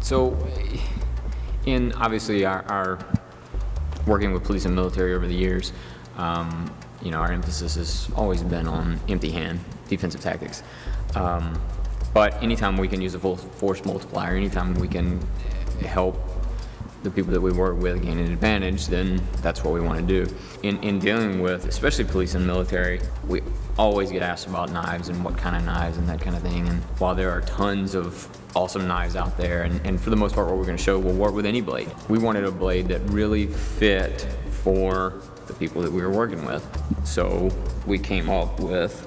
So, in obviously our working with police and military over the years, our emphasis has always been on empty hand defensive tactics. But anytime we can use a full force multiplier, anytime we can help the people that we work with gain an advantage, then that's what we want to do. In dealing with, especially police and military, we always get asked about knives and what kind of knives and that kind of thing. And while there are tons of awesome knives out there, and for the most part what we're going to show will work with any blade, we wanted a blade that really fit for the people that we were working with. So we came up with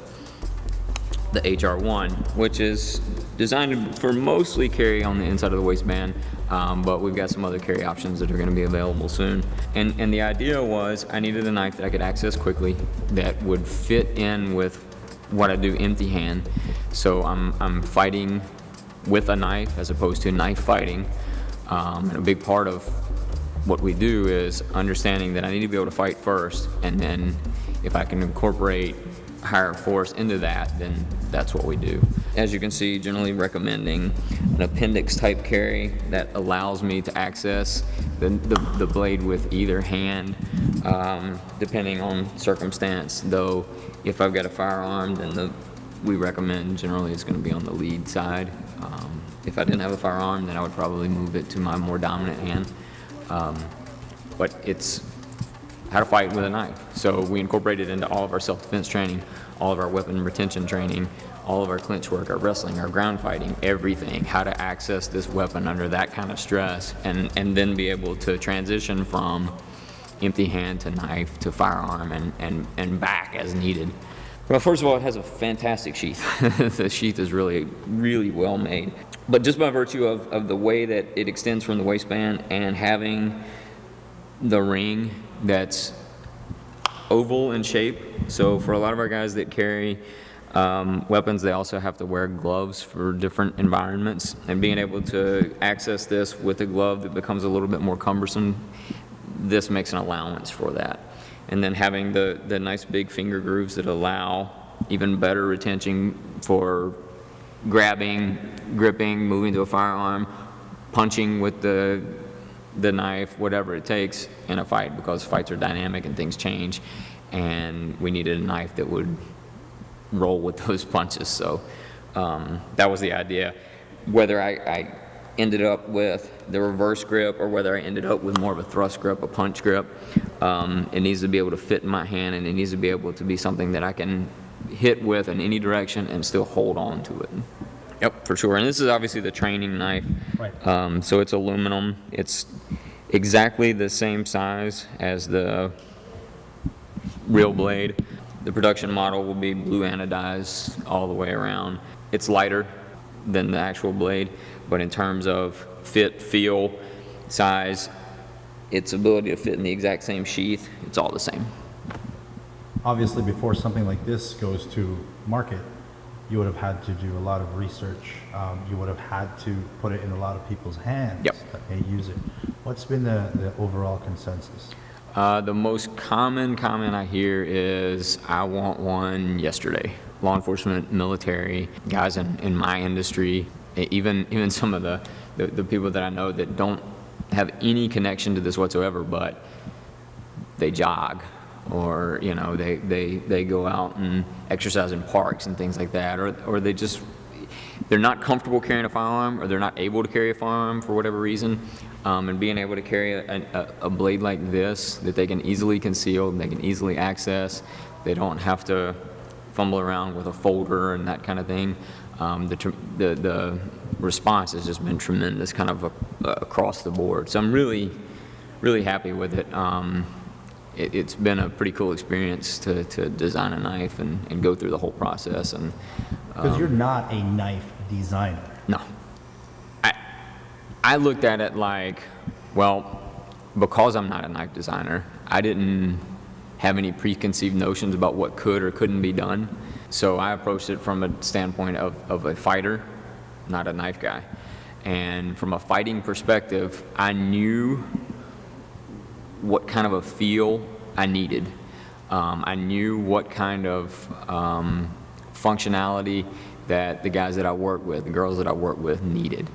the HR-1, which is designed for mostly carry on the inside of the waistband, but we've got some other carry options that are going to be available soon. And the idea was I needed a knife that I could access quickly, that would fit in with what I do empty hand. So I'm fighting with a knife as opposed to knife fighting. And a big part of what we do is understanding that I need to be able to fight first, and then if I can incorporate higher force into that, then that's what we do. As you can see, generally recommending an appendix type carry that allows me to access the blade with either hand, depending on circumstance. Though if I've got a firearm, then we recommend generally it's going to be on the lead side. If I didn't have a firearm, then I would probably move it to my more dominant hand. But it's how to fight with a knife. So we incorporate it into all of our self-defense training, all of our weapon retention training, all of our clinch work, our wrestling, our ground fighting, everything, how to access this weapon under that kind of stress, and then be able to transition from empty hand to knife to firearm and back as needed. Well, first of all, it has a fantastic sheath. The sheath is really, really well made. But just by virtue of the way that it extends from the waistband and having the ring that's oval in shape, so for a lot of our guys that carry weapons, they also have to wear gloves for different environments, and being able to access this with a glove that becomes a little bit more cumbersome, this makes an allowance for that. And then having the nice big finger grooves that allow even better retention for grabbing, gripping, moving to a firearm, punching with the knife, whatever it takes in a fight, because fights are dynamic and things change, and we needed a knife that would roll with those punches. So that was the idea. Whether I ended up with the reverse grip or whether I ended up with more of a thrust grip, a punch grip, it needs to be able to fit in my hand, and it needs to be able to be something that I can hit with in any direction and still hold on to it. Yep, for sure. And this is obviously the training knife. Right. So it's aluminum. It's exactly the same size as the real blade. The production model will be blue anodized all the way around. It's lighter than the actual blade, but in terms of fit, feel, size, its ability to fit in the exact same sheath, it's all the same. Obviously, before something like this goes to market, you would have had to do a lot of research. You would have had to put it in a lot of people's hands. Yep. That may use it. What's been the overall consensus? The most common comment I hear is, I want one yesterday. Law enforcement, military, guys in my industry, even some of the people that I know that don't have any connection to this whatsoever, but they jog, or they go out and exercise in parks and things like that, or they're not comfortable carrying a firearm, or they're not able to carry a firearm for whatever reason, and being able to carry a blade like this that they can easily conceal, they can easily access, they don't have to fumble around with a folder and that kind of thing. The response has just been tremendous, kind of across the board. So I'm really, really happy with it. It's been a pretty cool experience to design a knife and go through the whole process. And because you're not a knife designer. No. I looked at it like, well, because I'm not a knife designer, I didn't have any preconceived notions about what could or couldn't be done. So I approached it from a standpoint of a fighter, not a knife guy. And from a fighting perspective, I knew what kind of a feel I needed. I knew what kind of functionality that the guys that I work with, the girls that I work with needed.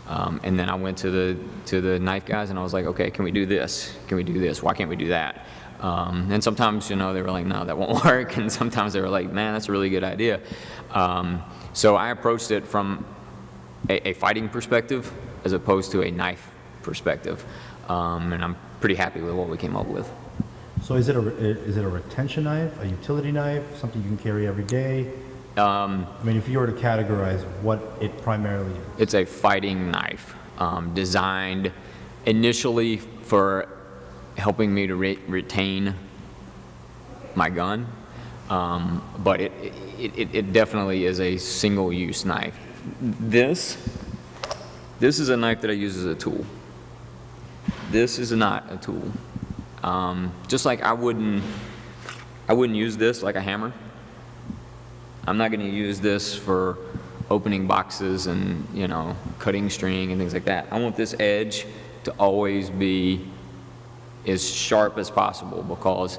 And then I went to the knife guys and I was like, okay, can we do this? Can we do this? Why can't we do that? And sometimes, they were like, no, that won't work. And sometimes they were like, man, that's a really good idea. So I approached it from a fighting perspective as opposed to a knife perspective. And I'm pretty happy with what we came up with. So is it a retention knife, a utility knife, something you can carry every day? I mean, if you were to categorize what it primarily is. It's a fighting knife, designed initially for helping me to retain my gun, but it definitely is a single-use knife. This is a knife that I use as a tool. This is not a tool. Just like I wouldn't use this like a hammer. I'm not going to use this for opening boxes and, cutting string and things like that. I want this edge to always be as sharp as possible, because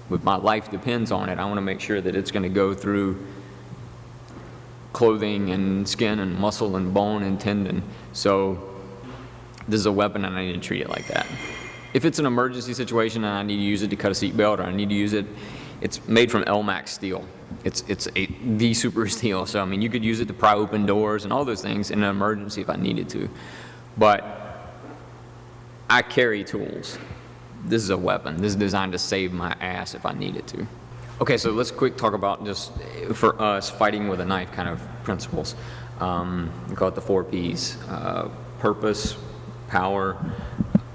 if my life depends on it, I want to make sure that it's going to go through clothing and skin and muscle and bone and tendon. So this is a weapon and I need to treat it like that. If it's an emergency situation and I need to use it to cut a seatbelt, or I need to use it, it's made from Elmax steel. It's the super steel. So, I mean, you could use it to pry open doors and all those things in an emergency if I needed to. But I carry tools. This is a weapon. This is designed to save my ass if I needed to. Okay, so let's quick talk about just, for us, fighting with a knife kind of principles. We call it the 4 Ps. Purpose, power,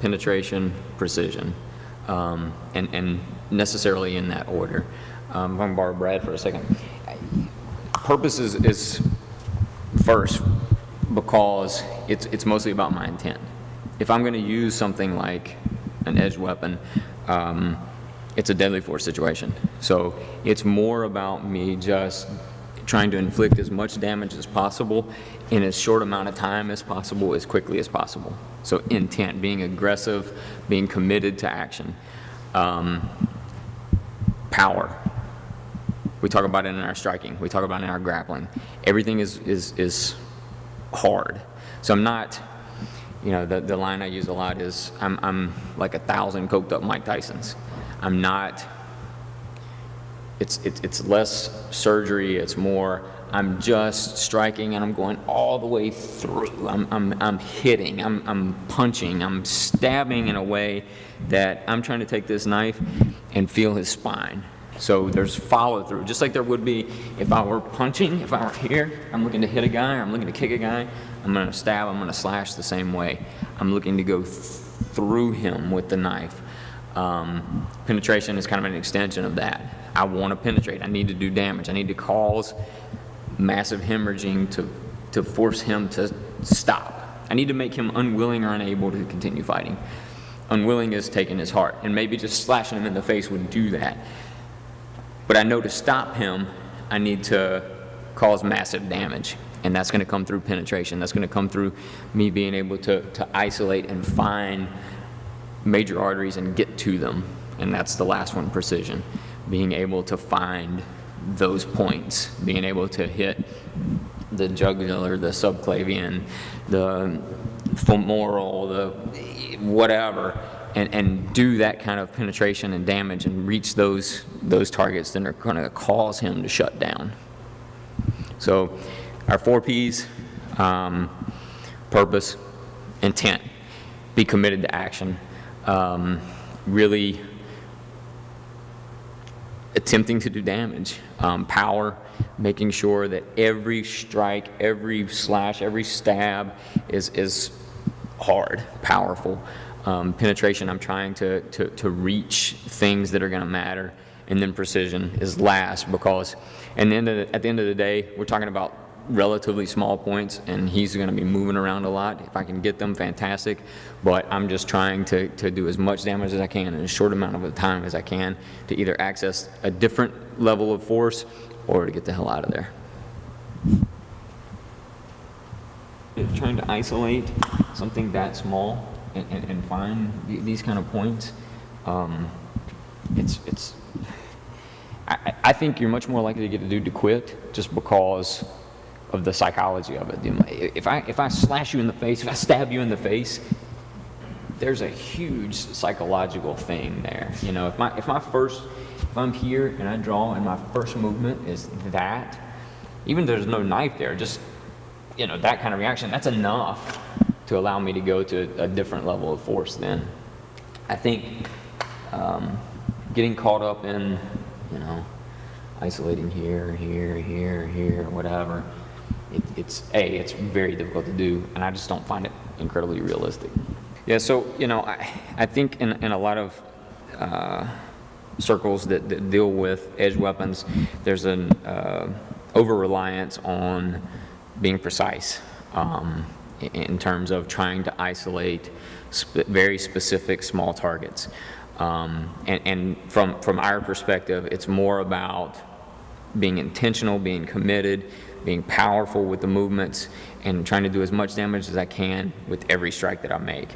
penetration, precision, and necessarily in that order. I'm going to borrow Brad for a second. Purpose is first, because it's mostly about my intent. If I'm going to use something like an edged weapon, it's a deadly force situation. So it's more about me just trying to inflict as much damage as possible in as short amount of time as possible, as quickly as possible. So intent, being aggressive, being committed to action. Power. We talk about it in our striking. We talk about it in our grappling. Everything is hard. So I'm not, the line I use a lot is, I'm like 1,000 coked up Mike Tysons. I'm not, it's less surgery, it's more, I'm just striking and I'm going all the way through. I'm hitting, I'm punching, I'm stabbing in a way that I'm trying to take this knife and feel his spine. So there's follow through, just like there would be if I were punching, if I were here, I'm looking to hit a guy, or I'm looking to kick a guy, I'm gonna stab, I'm gonna slash the same way. I'm looking to go through him with the knife. Penetration is kind of an extension of that. I want to penetrate, I need to do damage, I need to cause massive hemorrhaging to force him to stop. I need to make him unwilling or unable to continue fighting. Unwilling is taking his heart, and maybe just slashing him in the face would do that. But I know to stop him, I need to cause massive damage, and that's going to come through penetration. That's going to come through me being able to isolate and find major arteries and get to them, and that's the last one, precision. Being able to find those points, being able to hit the jugular, the subclavian, the femoral, the whatever, and do that kind of penetration and damage and reach those targets that are going to cause him to shut down. So our 4 Ps, purpose, intent, be committed to action, really attempting to do damage, power, making sure that every strike, every slash, every stab is hard, powerful. Penetration, I'm trying to reach things that are going to matter, and then precision is last, because at the end of the day, we're talking about relatively small points, and he's going to be moving around a lot. If I can get them, fantastic, but I'm just trying to do as much damage as I can in as short amount of time as I can to either access a different level of force or to get the hell out of there. Trying to isolate something that small and find these kind of points, I think you're much more likely to get a dude to quit just because of the psychology of it. If I slash you in the face, if I stab you in the face, there's a huge psychological thing there. You know, if I'm here and I draw and my first movement is that, even if there's no knife there, just, you know, that kind of reaction, that's enough to allow me to go to a different level of force then. I think getting caught up in, you know, isolating here, whatever, it's very difficult to do, and I just don't find it incredibly realistic. Yeah, so, you know, I think in a lot of circles that deal with edge weapons, there's an over-reliance on being precise in terms of trying to isolate very specific small targets. And from our perspective, it's more about being intentional, being committed, being powerful with the movements, and trying to do as much damage as I can with every strike that I make.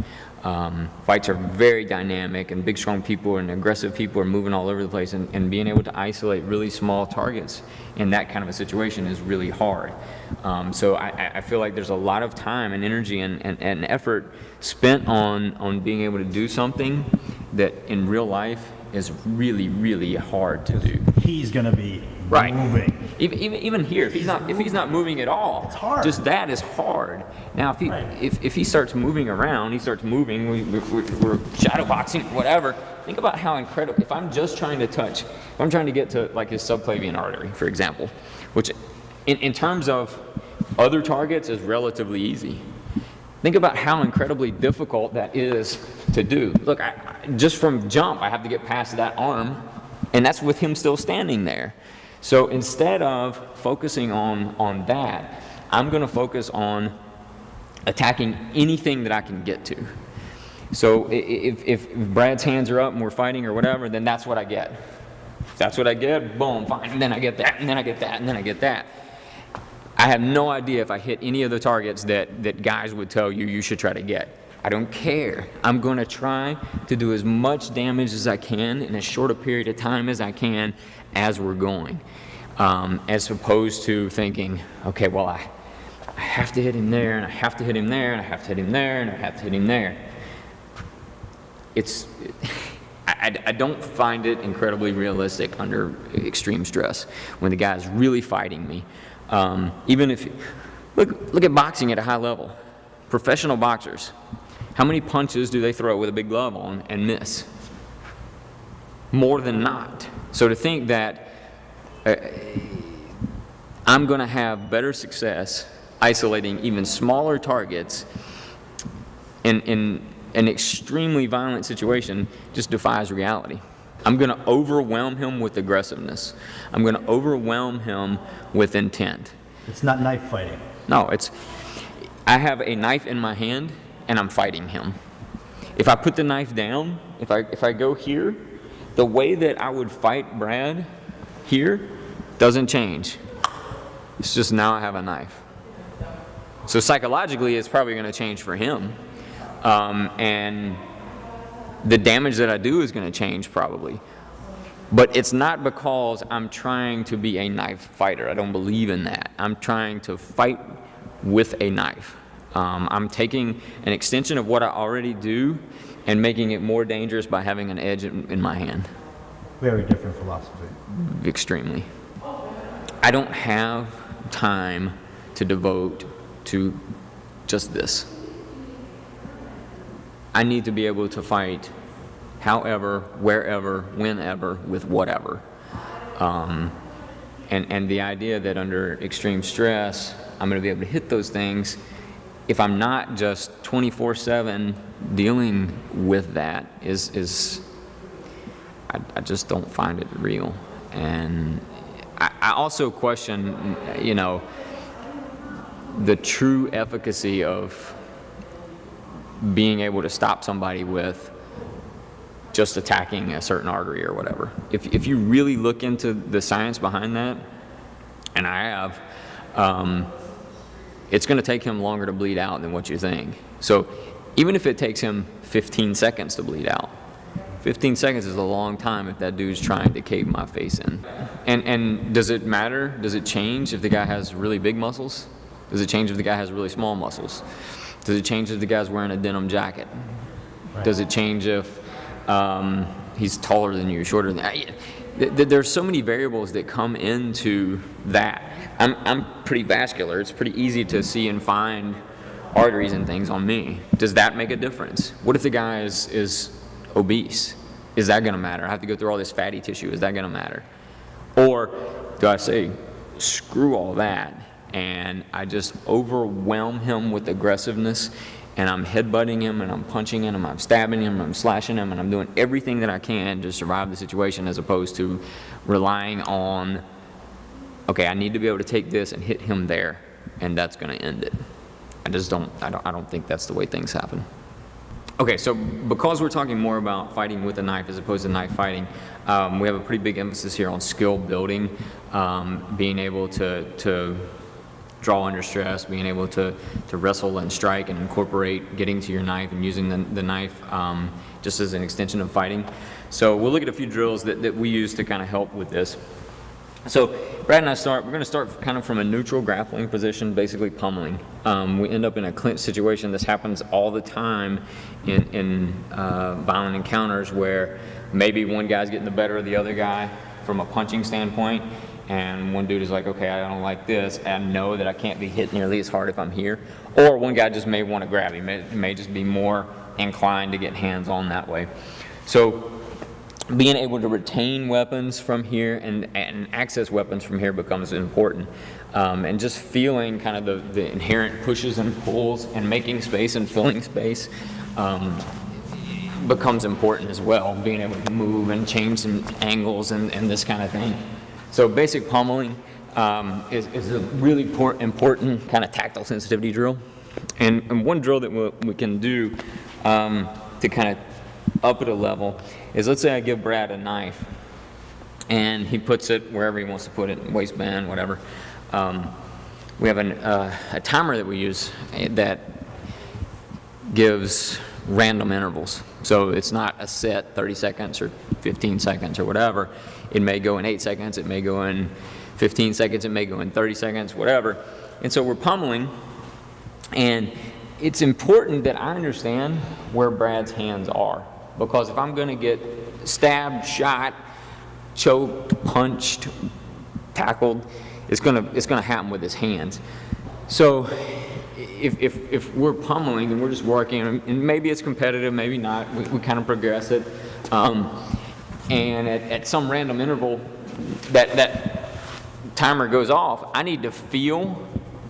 Fights are very dynamic, and big, strong people and aggressive people are moving all over the place, and being able to isolate really small targets in that kind of a situation is really hard. So I feel like there's a lot of time and energy and effort spent on being able to do something that in real life is really, really hard to do. He's going to be Right. moving. Even here, if he's not moving at all, it's hard. just that is hard. Now, if he starts moving around, we're shadow boxing, whatever. Think about how incredible. If I'm just trying to touch, if I'm trying to get to like his subclavian artery, for example, which in terms of other targets is relatively easy. Think about how incredibly difficult that is to do. Look, just from jump, I have to get past that arm, and that's with him still standing there. So instead of focusing on that, I'm going to focus on attacking anything that I can get to. So if Brad's hands are up and we're fighting or whatever, then that's what I get. If that's what I get, boom, fine. And then I get that, and then I get that, and then I get that. I have no idea if I hit any of the targets that guys would tell you should try to get. I don't care. I'm going to try to do as much damage as I can in as short a period of time as I can as we're going. As opposed to thinking, okay, well, I have to hit him there, and I have to hit him there, and I have to hit him there, and I have to hit him there. I don't find it incredibly realistic under extreme stress when the guy's really fighting me. Even if, look at boxing at a high level. Professional boxers, how many punches do they throw with a big glove on and miss? More than not. So to think that I'm going to have better success isolating even smaller targets in an extremely violent situation just defies reality. I'm going to overwhelm him with aggressiveness. I'm going to overwhelm him with intent. It's not knife fighting. No, I have a knife in my hand and I'm fighting him. If I put the knife down, if I go here, the way that I would fight Brad here doesn't change. It's just now I have a knife. So psychologically, it's probably going to change for him. And the damage that I do is going to change probably. But it's not because I'm trying to be a knife fighter. I don't believe in that. I'm trying to fight with a knife. I'm taking an extension of what I already do and making it more dangerous by having an edge in my hand. Very different philosophy. Extremely. I don't have time to devote to just this. I need to be able to fight however, wherever, whenever, with whatever. And the idea that under extreme stress, I'm going to be able to hit those things, if I'm not just 24/7 dealing with that, I just don't find it real. And I also question, the true efficacy of being able to stop somebody with just attacking a certain artery or whatever. If you really look into the science behind that, and I have, it's going to take him longer to bleed out than what you think. So even if it takes him 15 seconds to bleed out, 15 seconds is a long time if that dude's trying to cave my face in. And does it matter? Does it change if the guy has really big muscles? Does it change if the guy has really small muscles? Does it change if the guy's wearing a denim jacket? Right. Does it change if he's taller than you, shorter than you? There's so many variables that come into that. I'm pretty vascular. It's pretty easy to see and find arteries and things on me. Does that make a difference? What if the guy is obese? Is that going to matter? I have to go through all this fatty tissue. Is that going to matter? Or do I say, screw all that, and I just overwhelm him with aggressiveness, and I'm headbutting him, and I'm punching him, and I'm stabbing him, and I'm slashing him, and I'm doing everything that I can to survive the situation, as opposed to relying on, okay, I need to be able to take this and hit him there, and that's going to end it. I don't think that's the way things happen. Okay, so because we're talking more about fighting with a knife as opposed to knife fighting, we have a pretty big emphasis here on skill building, being able to draw under stress, being able to wrestle and strike and incorporate getting to your knife and using the knife just as an extension of fighting. So we'll look at a few drills that we use to kind of help with this. So Brad and we're going to start kind of from a neutral grappling position, basically pummeling. We end up in a clinch situation. This happens all the time in violent encounters, where maybe one guy's getting the better of the other guy from a punching standpoint, and one dude is like, okay, I don't like this, and I know that I can't be hit nearly as hard if I'm here. Or one guy just may want to grab him. He may just be more inclined to get hands on that way. So being able to retain weapons from here and access weapons from here becomes important. And just feeling kind of the inherent pushes and pulls and making space and filling space becomes important as well. Being able to move and change some angles and this kind of thing. So basic pummeling is a really important kind of tactile sensitivity drill. And one drill that we can do to kind of up at a level is, let's say I give Brad a knife and he puts it wherever he wants to put it, waistband, whatever. We have a timer that we use that gives random intervals. So it's not a set 30 seconds or 15 seconds or whatever. It may go in 8 seconds, it may go in 15 seconds, it may go in 30 seconds, whatever. And so we're pummeling, and it's important that I understand where Brad's hands are. Because if I'm going to get stabbed, shot, choked, punched, tackled, it's going to happen with his hands. So if we're pummeling and we're just working, and maybe it's competitive, maybe not, we kind of progress it, and at some random interval that timer goes off, I need to feel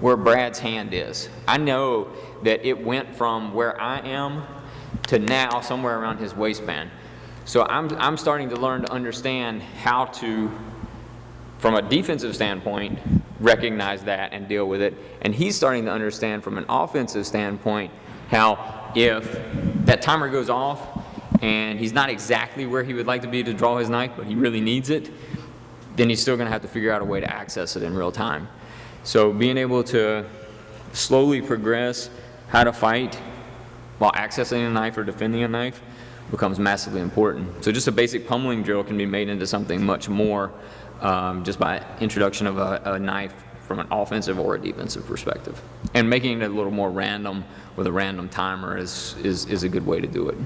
where Brad's hand is. I know that it went from where I am to now somewhere around his waistband. So I'm starting to learn to understand how to, from a defensive standpoint, recognize that and deal with it. And he's starting to understand from an offensive standpoint how if that timer goes off and he's not exactly where he would like to be to draw his knife, but he really needs it, then he's still going to have to figure out a way to access it in real time. So being able to slowly progress how to fight while accessing a knife or defending a knife becomes massively important. So just a basic pummeling drill can be made into something much more just by introduction of a knife from an offensive or a defensive perspective. And making it a little more random with a random timer is a good way to do it.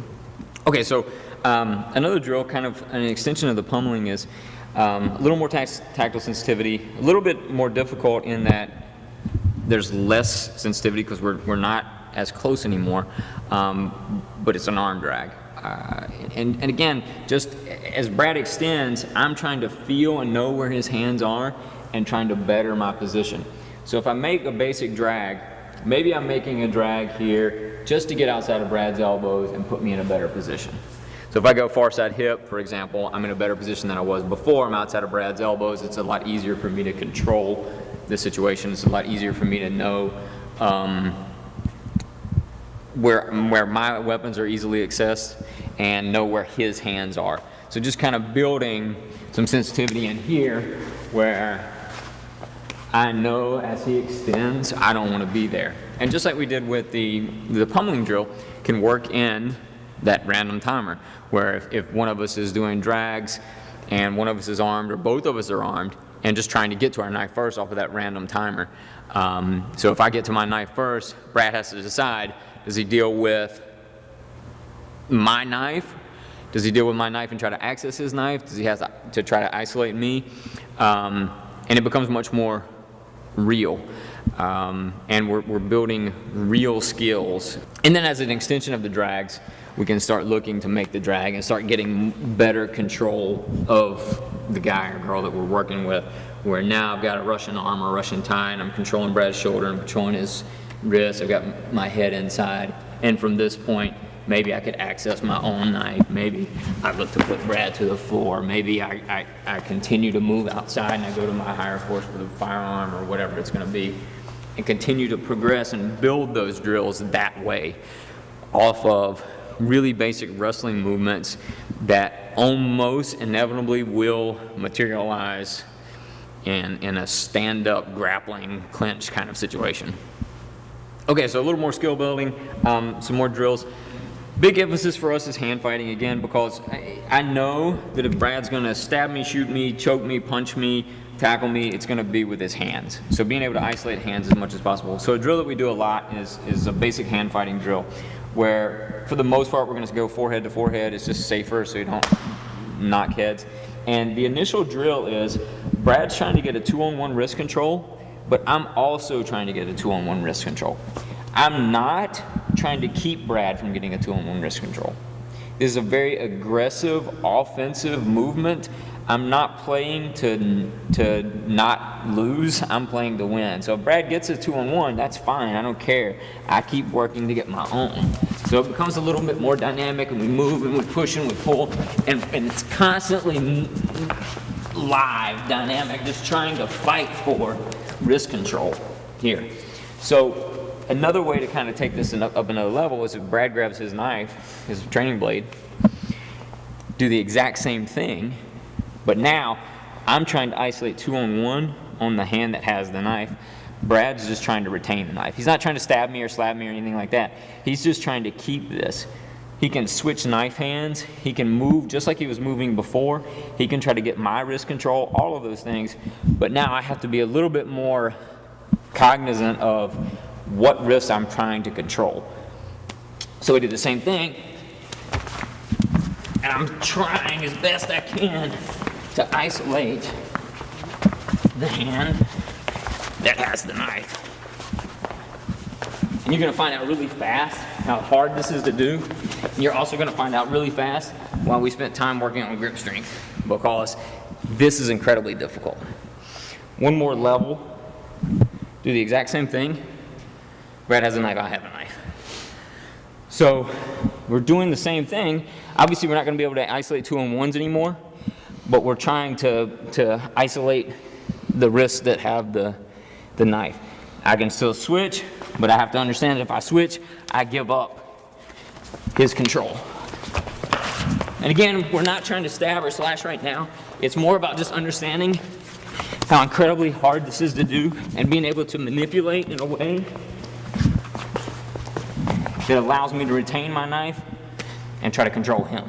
Okay, so another drill, kind of an extension of the pummeling, is a little more tactile sensitivity, a little bit more difficult in that there's less sensitivity because we're not as close anymore, but it's an arm drag. And again, just as Brad extends, I'm trying to feel and know where his hands are and trying to better my position. So if I make a basic drag, maybe I'm making a drag here just to get outside of Brad's elbows and put me in a better position. So if I go far side hip, for example, I'm in a better position than I was before. I'm outside of Brad's elbows. It's a lot easier for me to control the situation. It's a lot easier for me to know where my weapons are easily accessed and know where his hands are. So just kind of building some sensitivity in here where I know as he extends, I don't want to be there. And just like we did with the pummeling drill, can work in that random timer, where if one of us is doing drags and one of us is armed or both of us are armed, and just trying to get to our knife first off of that random timer. So if I get to my knife first, Brad has to decide, does he deal with my knife? Does he deal with my knife and try to access his knife? Does he have to try to isolate me? And it becomes much more real. And we're building real skills. And then as an extension of the drags, we can start looking to make the drag and start getting better control of the guy or girl that we're working with, where now I've got a Russian arm or Russian tie, and I'm controlling Brad's shoulder, I'm controlling his wrist, I've got my head inside, and from this point, maybe I could access my own knife, maybe I look to put Brad to the floor, maybe I continue to move outside and I go to my higher force with a firearm or whatever it's going to be, and continue to progress and build those drills that way, off of really basic wrestling movements that almost inevitably will materialize in a stand-up grappling clinch kind of situation. Okay, so a little more skill building, some more drills. Big emphasis for us is hand fighting again, because I know that if Brad's gonna stab me, shoot me, choke me, punch me, tackle me, it's gonna be with his hands. So being able to isolate hands as much as possible. So a drill that we do a lot is a basic hand fighting drill, where for the most part we're gonna go forehead to forehead. It's just safer so you don't knock heads. And the initial drill is Brad's trying to get a 2-on-1 wrist control, but I'm also trying to get a 2-on-1 wrist control. I'm not trying to keep Brad from getting a 2-on-1 wrist control. This is a very aggressive, offensive movement. I'm not playing to not lose, I'm playing to win. So if Brad gets a 2-on-1, that's fine, I don't care. I keep working to get my own. So it becomes a little bit more dynamic, and we move and we push and we pull, and it's constantly live, dynamic, just trying to fight for wrist control here. So another way to kind of take this up another level is if Brad grabs his knife, his training blade, do the exact same thing, but now I'm trying to isolate 2-on-1 on the hand that has the knife. Brad's just trying to retain the knife. He's not trying to stab me or slap me or anything like that. He's just trying to keep this. He can switch knife hands. He can move just like he was moving before. He can try to get my wrist control, all of those things. But now I have to be a little bit more cognizant of what wrist I'm trying to control. So we do the same thing, and I'm trying as best I can to isolate the hand that has the knife. And you're going to find out really fast how hard this is to do. And you're also going to find out really fast while we spent time working on grip strength, because this is incredibly difficult. One more level, do the exact same thing. Brad has a knife, I have a knife. So we're doing the same thing. Obviously we're not going to be able to isolate 2-on-1s anymore, but we're trying to isolate the wrists that have the knife. I can still switch, but I have to understand that if I switch, I give up his control. And again, we're not trying to stab or slash right now. It's more about just understanding how incredibly hard this is to do and being able to manipulate in a way that allows me to retain my knife and try to control him.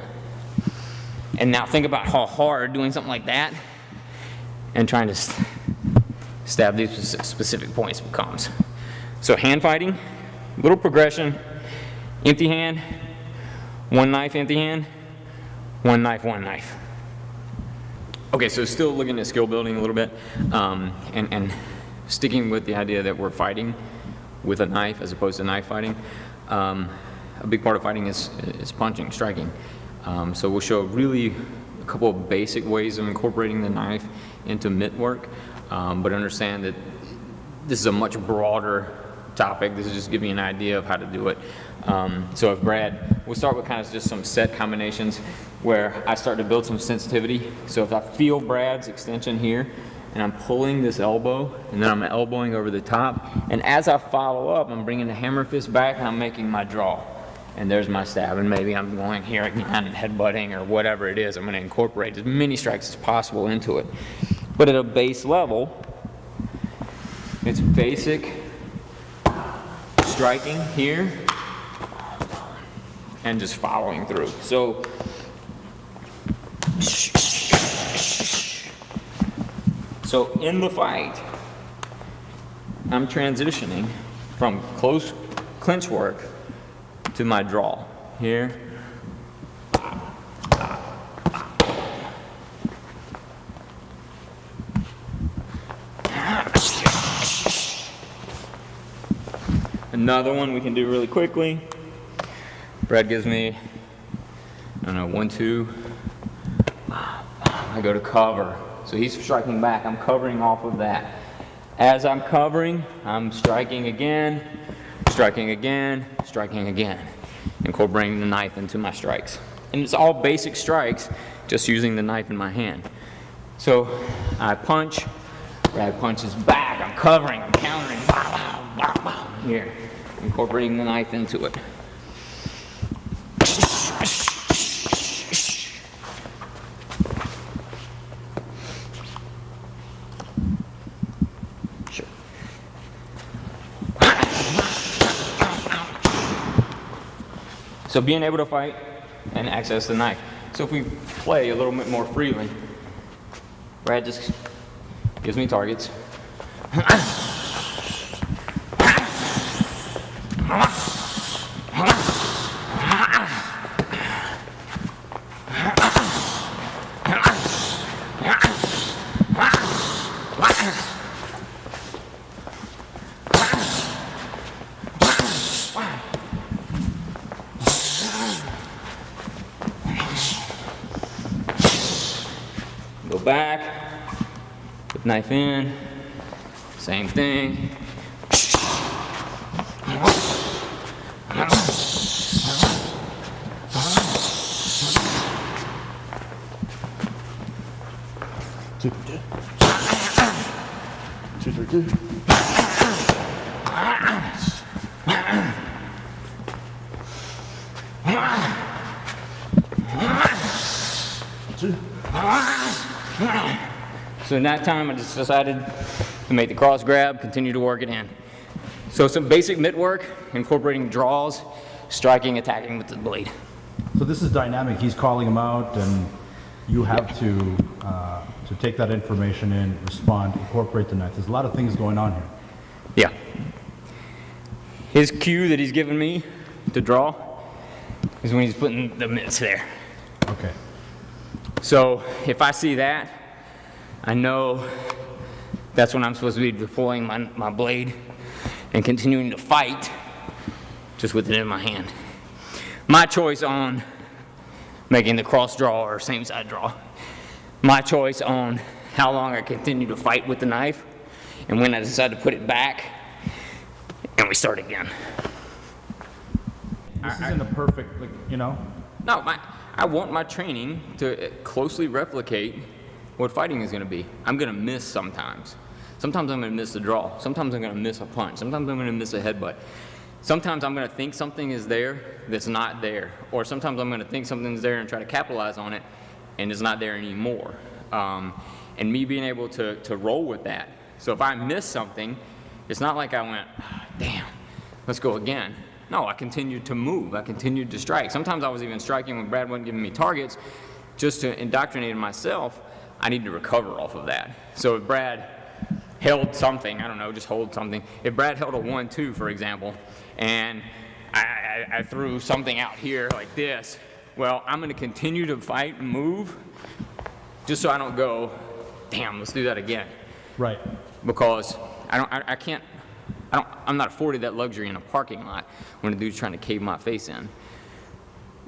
And now think about how hard doing something like that and trying to stab these specific points becomes. So hand fighting, little progression, empty hand, one knife, empty hand, one knife, one knife. Okay, so still looking at skill building a little bit, and sticking with the idea that we're fighting with a knife as opposed to knife fighting. A big part of fighting is punching, striking. So we'll show really a couple of basic ways of incorporating the knife into mitt work, but understand that this is a much broader topic. This is just giving you an idea of how to do it. So if Brad, we'll start with kind of just some set combinations where I start to build some sensitivity. So if I feel Brad's extension here, and I'm pulling this elbow, and then I'm elbowing over the top, and as I follow up, I'm bringing the hammer fist back, and I'm making my draw. And there's my stab, and maybe I'm going here again and headbutting or whatever it is. I'm going to incorporate as many strikes as possible into it. But at a base level, it's basic striking here, and just following through. So, in the fight, I'm transitioning from close clinch work to my draw. Here. Another one we can do really quickly. Brad gives me, I don't know, 1, 2. I go to cover. So he's striking back. I'm covering off of that. As I'm covering, I'm striking again, striking again, striking again, incorporating the knife into my strikes. And it's all basic strikes, just using the knife in my hand. So I punch, Brad punches back, I'm covering, I'm countering, here, incorporating the knife into it. Sure. So being able to fight and access the knife. So if we play a little bit more freely, Brad just gives me targets. Go back, put knife in, same thing. So in that time, I just decided to make the cross grab, continue to work it in. So some basic mitt work, incorporating draws, striking, attacking with the blade. So this is dynamic. He's calling him out, and you have to take that information in, respond, incorporate the knife. There's a lot of things going on here. Yeah. His cue that he's given me to draw is when he's putting the mitts there. Okay. So if I see that, I know that's when I'm supposed to be deploying my blade and continuing to fight just with it in my hand. My choice on making the cross draw or same side draw. My choice on how long I continue to fight with the knife and when I decide to put it back and we start again. This isn't a perfect, like, you know? No, I want my training to closely replicate what fighting is going to be. I'm going to miss sometimes. Sometimes I'm going to miss the draw. Sometimes I'm going to miss a punch. Sometimes I'm going to miss a headbutt. Sometimes I'm going to think something is there that's not there. Or sometimes I'm going to think something's there and try to capitalize on it and it's not there anymore. And me being able to roll with that. So if I miss something, it's not like I went, damn, let's go again. No, I continued to move. I continued to strike. Sometimes I was even striking when Brad wasn't giving me targets. Just to indoctrinate myself, I need to recover off of that. So if Brad held something, I don't know, just hold something. If Brad held a 1-2, for example, and I threw something out here like this, well, I'm going to continue to fight and move just so I don't go, damn, let's do that again. Right. Because I'm not afforded that luxury in a parking lot when a dude's trying to cave my face in.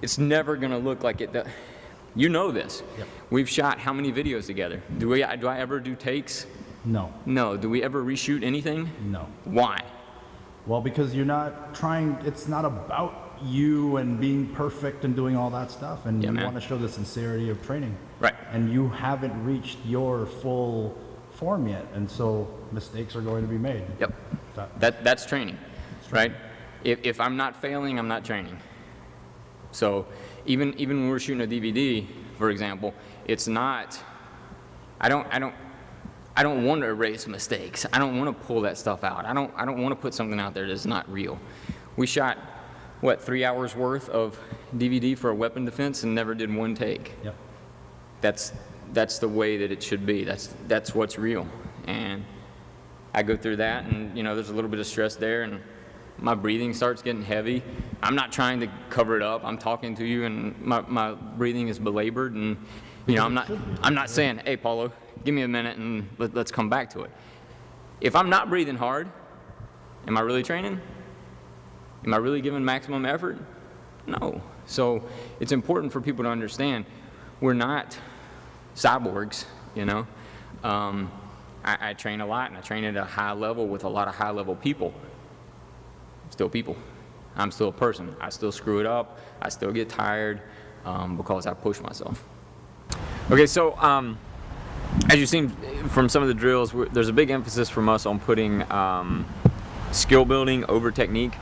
It's never going to look like it does. You know this. Yep. We've shot how many videos together? Do I ever do takes? No. No. Do we ever reshoot anything? No. Why? Well, because you're not trying, it's not about you and being perfect and doing all that stuff, and Yeah, you man. want to show the sincerity of training. Right. And you haven't reached your full form yet, and so mistakes are going to be made. Yep. That's training, right? If I'm not failing, I'm not training. So even when we're shooting a DVD, for example, it's not. I don't want to erase mistakes. I don't want to pull that stuff out. I don't want to put something out there that's not real. We shot what, 3 hours worth of DVD for a weapon defense and never did one take. Yep. That's the way that it should be. That's what's real. And I go through that, and there's a little bit of stress there, and my breathing starts getting heavy. I'm not trying to cover it up. I'm talking to you, and my breathing is belabored, and I'm not saying, hey, Paulo, give me a minute and let's come back to it. If I'm not breathing hard, am I really training? Am I really giving maximum effort? No. So it's important for people to understand we're not cyborgs, I train a lot, and I train at a high level with a lot of high-level people. Still people. I'm still a person. I still screw it up. I still get tired because I push myself. Okay, so as you've seen from some of the drills, there's a big emphasis from us on putting skill building over technique,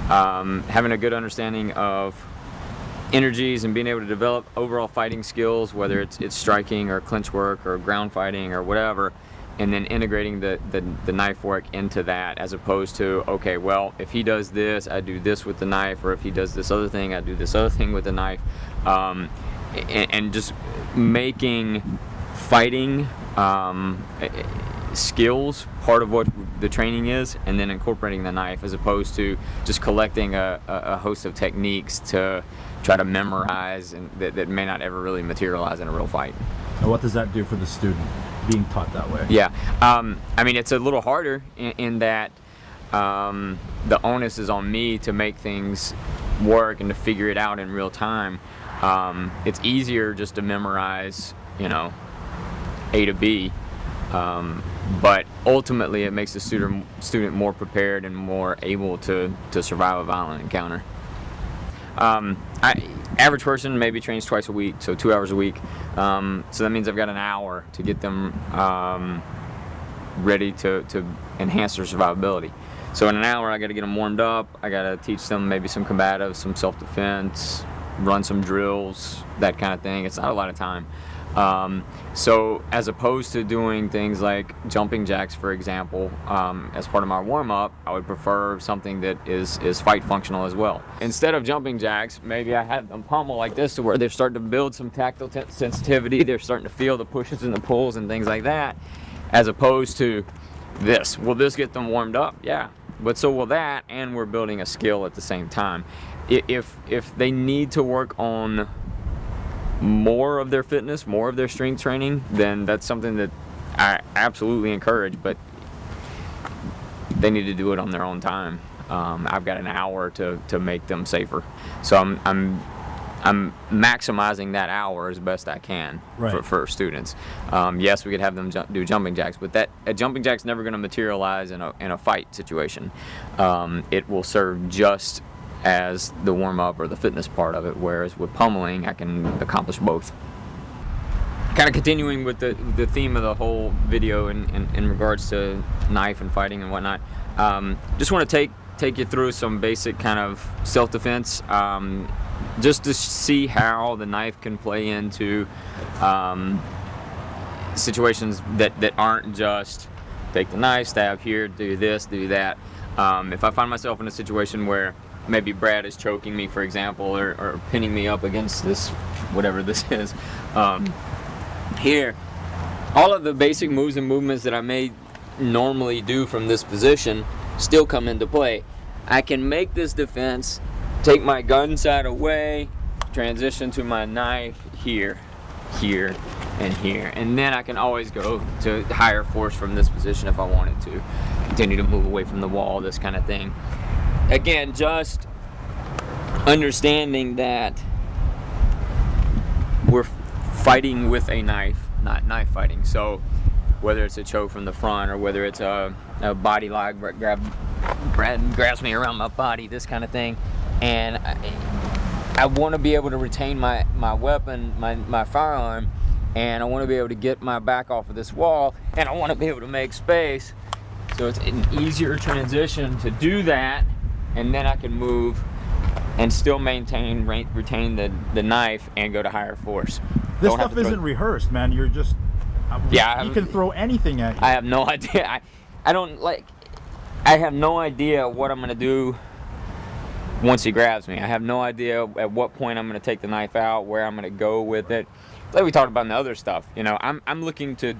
having a good understanding of energies and being able to develop overall fighting skills, whether it's striking or clinch work or ground fighting or whatever, and then integrating the knife work into that, as opposed to, okay, well, if he does this, I do this with the knife, or if he does this other thing, I do this other thing with the knife, and just making fighting skills part of what the training is, and then incorporating the knife, as opposed to just collecting a host of techniques to try to memorize, and that may not ever really materialize in a real fight. And what does that do for the student being taught that way? Yeah, I mean, it's a little harder in that the onus is on me to make things work and to figure it out in real time. It's easier just to memorize, A to B, but ultimately it makes the student more prepared and more able to survive a violent encounter. Average person maybe trains twice a week, so 2 hours a week. So that means I've got an hour to get them ready to enhance their survivability. So in an hour, I got to get them warmed up. I got to teach them maybe some combatives, some self-defense, run some drills, that kind of thing. It's not a lot of time. So as opposed to doing things like jumping jacks, for example, as part of my warm-up, I would prefer something that is fight functional as well. Instead of jumping jacks, maybe I have them pummel like this, to where they're starting to build some tactile sensitivity. They're starting to feel the pushes and the pulls and things like that, as opposed to this. Will this get them warmed up? Yeah, but so will that, and we're building a skill at the same time. If they need to work on more of their fitness, more of their strength training, then that's something that I absolutely encourage, but they need to do it on their own time. I've got an hour to make them safer, so I'm maximizing that hour as best I can. Right. for students. Yes, we could have them do jumping jacks, but a jumping jack's never going to materialize in a fight situation. It will serve just as the warm-up or the fitness part of it, whereas with pummeling I can accomplish both. Kind of continuing with the theme of the whole video in regards to knife and fighting and whatnot, just want to take you through some basic kind of self-defense, just to see how the knife can play into situations that aren't just take the knife, stab here, do this, do that. If I find myself in a situation where maybe Brad is choking me, for example, or pinning me up against this, whatever this is, here, all of the basic moves and movements that I may normally do from this position still come into play. I can make this defense, take my gun side away, transition to my knife here, here, and here, and then I can always go to higher force from this position if I wanted to, continue to move away from the wall, this kind of thing. Again, just understanding that we're fighting with a knife, not knife fighting. So whether it's a choke from the front, or whether it's a body lock, Brad grabs me around my body, this kind of thing, and I want to be able to retain my weapon, my firearm, and I want to be able to get my back off of this wall, and I want to be able to make space. So it's an easier transition to do that, and then I can move and still retain the knife and go to higher force. This stuff isn't rehearsed, man. You're just, yeah, you can throw anything at you. I have no idea. I have no idea what I'm gonna do once he grabs me. I have no idea at what point I'm going to take the knife out, where I'm going to go with it. Like we talked about in the other stuff, you know, I'm looking to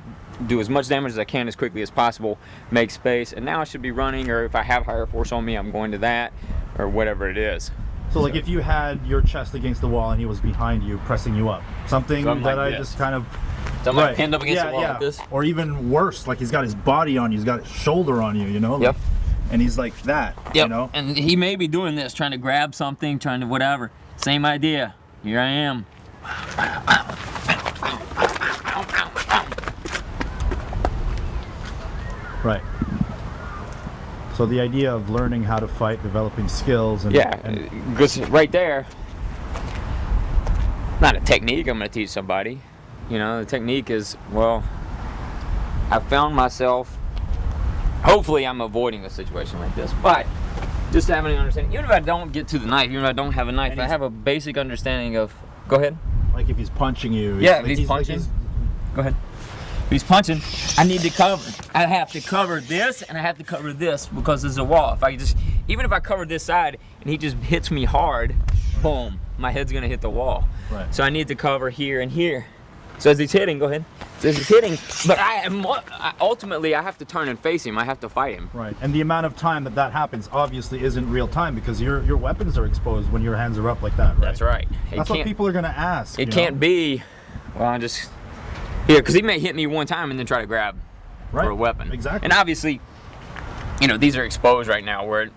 do as much damage as I can as quickly as possible, make space, and now I should be running, or if I have higher force on me, I'm going to that, or whatever it is. So like if you had your chest against the wall and he was behind you, pressing you up, something like that I this. just kind of... So I'm like pinned up against the wall like this. Or even worse, like he's got his body on you, he's got his shoulder on you, you know? Like, Yep. And he's like that, you know? And he may be doing this, trying to grab something, trying to whatever. Same idea. Here I am. Right. So the idea of learning how to fight, developing skills, and because right there, not a technique I'm going to teach somebody. You know, the technique is, well, I found myself, hopefully I'm avoiding a situation like this, but just having an understanding, even if I don't get to the knife, even if I don't have a knife, I have a basic understanding of, go ahead. Like if he's punching you. Yeah, if he's punching, go ahead. If he's punching, I need to cover. I have to cover this, and I have to cover this because there's a wall. If I just, even if I cover this side and he just hits me hard, boom, my head's gonna hit the wall. Right. So I need to cover here and here. So as he's hitting, go ahead. So as he's hitting, but ultimately I have to turn and face him. I have to fight him. Right. And the amount of time that happens obviously isn't real time because your weapons are exposed when your hands are up like that, right? That's right. That's what people are gonna ask. It can't be, well, I just, here, because he may hit me one time and then try to grab for a weapon. Exactly. And obviously, you know, these are exposed right now where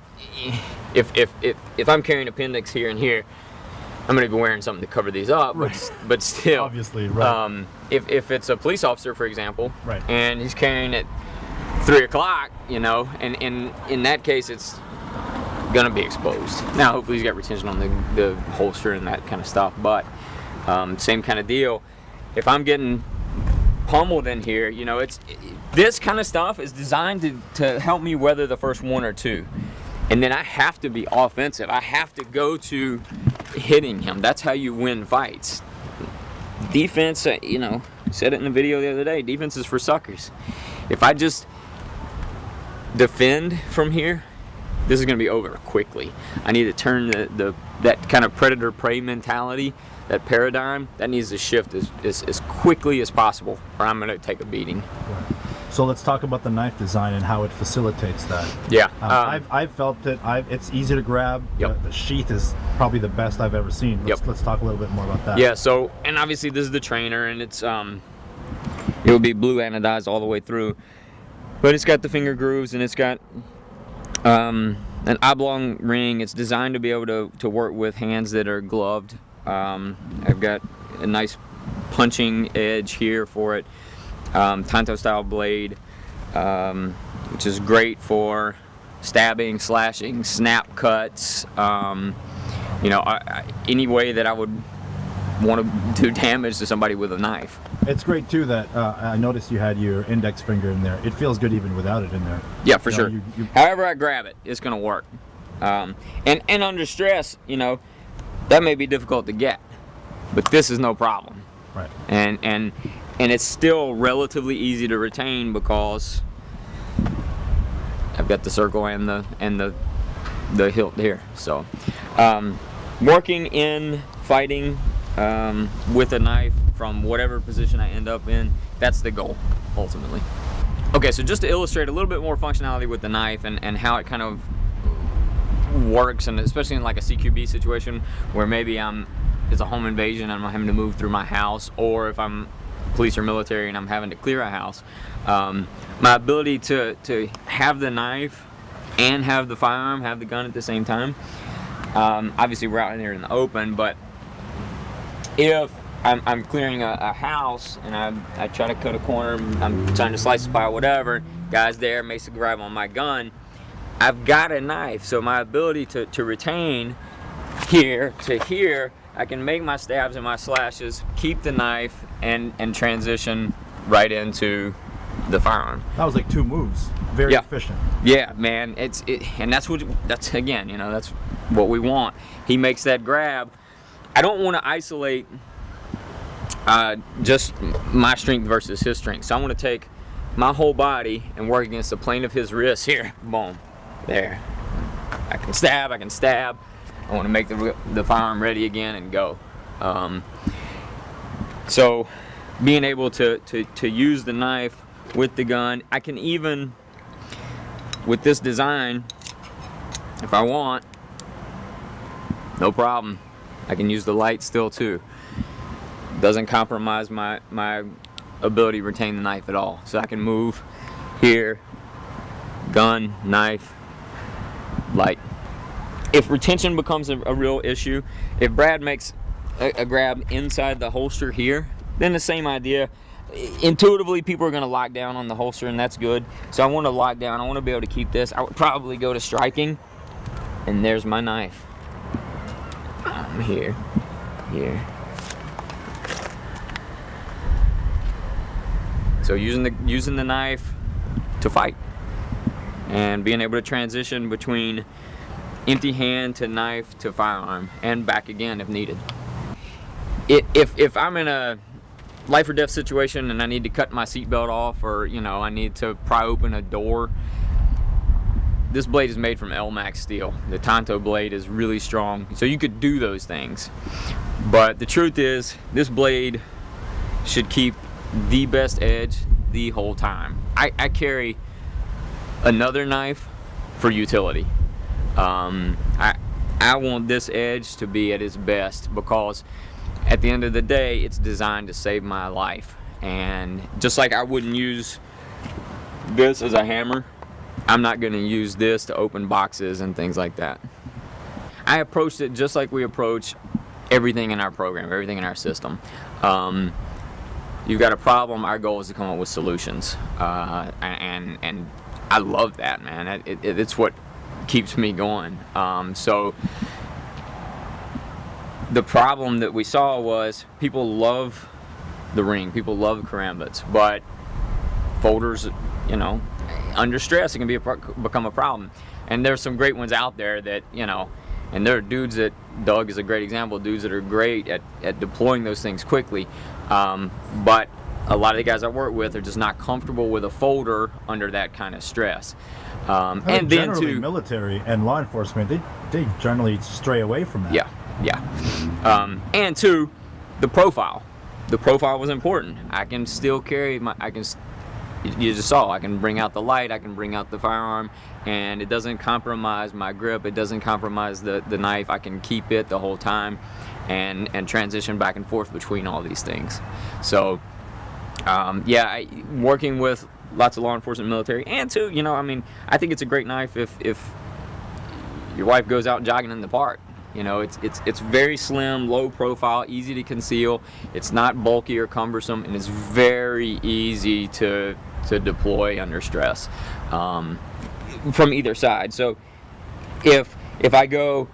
if I'm carrying appendix here and here, I'm going to be wearing something to cover these up, but still. Obviously, right. If it's a police officer, for example, right, and he's carrying it 3 o'clock, you know, and in that case, it's going to be exposed. Now, hopefully he's got retention on the holster and that kind of stuff, but same kind of deal. If I'm getting pummeled in here, you know, this kind of stuff is designed to help me weather the first 1 or 2, and then I have to be offensive. I have to go to hitting him. That's how you win fights. Defense, you know, said it in the video the other day, defense is for suckers. If I just defend from here, this is going to be over quickly. I need to turn that kind of predator-prey mentality, that paradigm, that needs to shift as quickly as possible, or I'm going to take a beating. Right. So let's talk about the knife design and how it facilitates that. Yeah. I've felt that it's easy to grab. Yep. The sheath is probably the best I've ever seen. Let's talk a little bit more about that. Yeah, so, and obviously this is the trainer, and it's, it will be blue anodized all the way through, but it's got the finger grooves, and it's got an oblong ring. It's designed to be able to work with hands that are gloved. I've got a nice punching edge here for it. Tanto style blade, which is great for stabbing, slashing, snap cuts, you know, any way that I would want to do damage to somebody with a knife. It's great too that I noticed you had your index finger in there. It feels good even without it in there. Yeah, for sure. However I grab it, it's going to work. And under stress, you know, that may be difficult to get, but this is no problem. Right. And it's still relatively easy to retain because I've got the circle and the hilt here. So, working in fighting with a knife from whatever position I end up in, that's the goal ultimately. Okay, so just to illustrate a little bit more functionality with the knife and how it kind of works, and especially in like a CQB situation where maybe it's a home invasion and I'm having to move through my house, or if I'm police or military and I'm having to clear a house, my ability to have the knife and have the firearm, have the gun at the same time. Obviously we're out here in the open, but if I'm clearing a house and I try to cut a corner, I'm trying to slice a pie, whatever, guys there, makes a grab on my gun, I've got a knife, so my ability to retain here to here, I can make my stabs and my slashes, keep the knife, and transition right into the firearm. That was like 2 moves. Very efficient. Yeah, man. And that's again, you know, that's what we want. He makes that grab. I don't want to isolate just my strength versus his strength. So I want to take my whole body and work against the plane of his wrist here. Boom. There. I can stab. I want to make the firearm ready again and go. So being able to use the knife with the gun, I can even, with this design, if I want, no problem. I can use the light still too. Doesn't compromise my ability to retain the knife at all. So I can move here, gun, knife, light. If retention becomes a real issue, if Brad makes a grab inside the holster here, then the same idea. Intuitively, people are going to lock down on the holster, and that's good. So I want to lock down. I want to be able to keep this. I would probably go to striking, and there's my knife. Here. So using the knife to fight, and being able to transition between empty hand to knife to firearm, and back again if needed. If I'm in a life or death situation and I need to cut my seatbelt off, or I need to pry open a door, this blade is made from Elmax steel. The Tonto blade is really strong, so you could do those things. But the truth is, this blade should keep the best edge the whole time. I carry another knife for utility. I want this edge to be at its best, because at the end of the day, it's designed to save my life. And just like I wouldn't use this as a hammer, I'm not going to use this to open boxes and things like that. I approached it just like we approach everything in our program, everything in our system. You've got a problem, our goal is to come up with solutions. And I love that, man. It's what keeps me going. So the problem that we saw was people love the ring, people love karambits, but folders, under stress, it can become a problem. And there's some great ones out there that, and there are dudes that, Doug is a great example, dudes that are great at deploying those things quickly. But a lot of the guys I work with are just not comfortable with a folder under that kind of stress. And then generally, military and law enforcement, they generally stray away from that. Yeah. And two, the profile. The profile was important. I can still carry you just saw, I can bring out the light, I can bring out the firearm, and it doesn't compromise my grip, it doesn't compromise the knife. I can keep it the whole time and transition back and forth between all these things. So working with lots of law enforcement, military, and two, I think it's a great knife if your wife goes out jogging in the park. It's very slim, low profile, easy to conceal. It's not bulky or cumbersome, and it's very easy to deploy under stress from either side. So if I go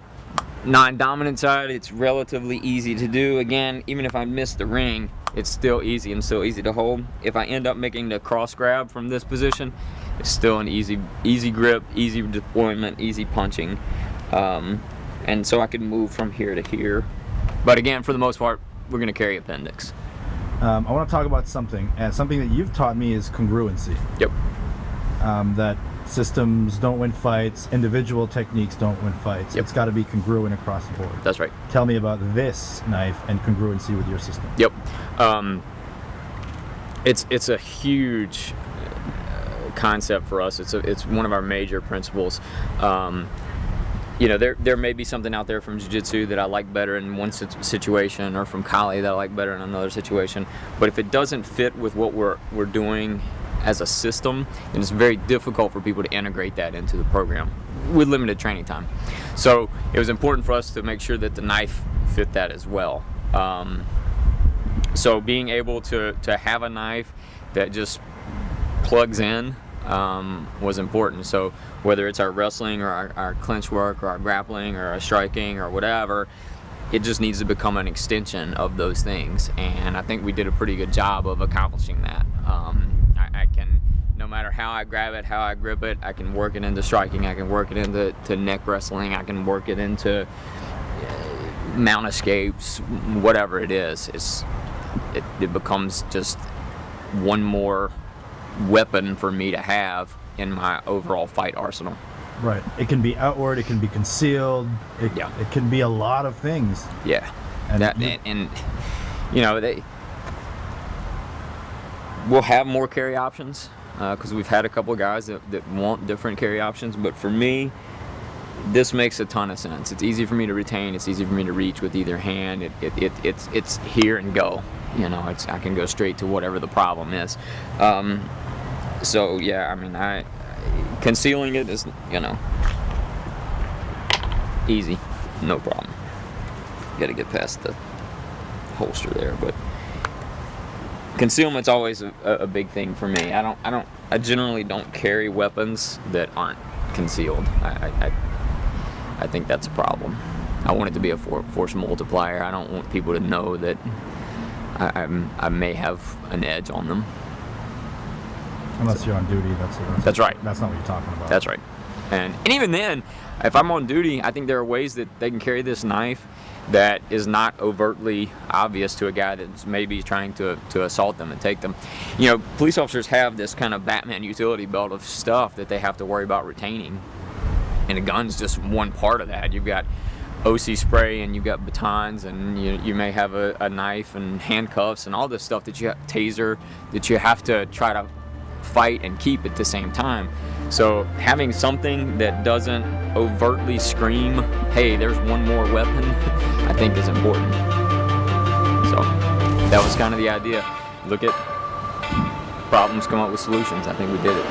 non-dominant side, it's relatively easy to do. Again, even if I miss the ring, it's still easy and still easy to hold. If I end up making the cross grab from this position, it's still an easy grip, easy deployment, easy punching. And so I can move from here to here. But again, for the most part, we're going to carry appendix. I want to talk about something, and something that you've taught me is congruency. Yep. That systems don't win fights, individual techniques don't win fights. Yep. It's got to be congruent across the board. That's right. Tell me about this knife and congruency with your system. Yep. It's a huge concept for us. It's one of our major principles. There may be something out there from jiu-jitsu that I like better in one situation, or from Kali that I like better in another situation. But if it doesn't fit with what we're doing as a system, then it's very difficult for people to integrate that into the program with limited training time. So it was important for us to make sure that the knife fit that as well. So being able to have a knife that just plugs in was important. So whether it's our wrestling or our clinch work or our grappling or our striking or whatever, it just needs to become an extension of those things. And I think we did a pretty good job of accomplishing that. I can, no matter how I grab it, how I grip it, I can work it into striking, I can work it into neck wrestling, I can work it into mount escapes, whatever it is. It becomes just one more weapon for me to have in my overall fight arsenal. Right. It can be outward. It can be concealed. Yeah. It can be a lot of things. Yeah. And And you know, we'll have more carry options because we've had a couple of guys that want different carry options. But for me, this makes a ton of sense. It's easy for me to retain. It's easy for me to reach with either hand. It's here and go. You know, I can go straight to whatever the problem is. So yeah, I mean, concealing it is, you know, easy, no problem. Got to get past the holster there, but concealment's always a big thing for me. I generally don't carry weapons that aren't concealed. I think that's a problem. I want it to be a force multiplier. I don't want people to know that I may have an edge on them. Unless you're on duty, that's right. That's not what you're talking about. That's right. And even then, if I'm on duty, I think there are ways that they can carry this knife that is not overtly obvious to a guy that's maybe trying to assault them and take them. You know, police officers have this kind of Batman utility belt of stuff that they have to worry about retaining. And a gun's just one part of that. You've got OC spray and you've got batons, and you may have a knife and handcuffs and all this stuff that you have, taser, that you have to try to fight and keep at the same time. So having something that doesn't overtly scream, hey, there's one more weapon, I think is important. So that was kind of the idea. Look at problems, come up with solutions. I think we did it.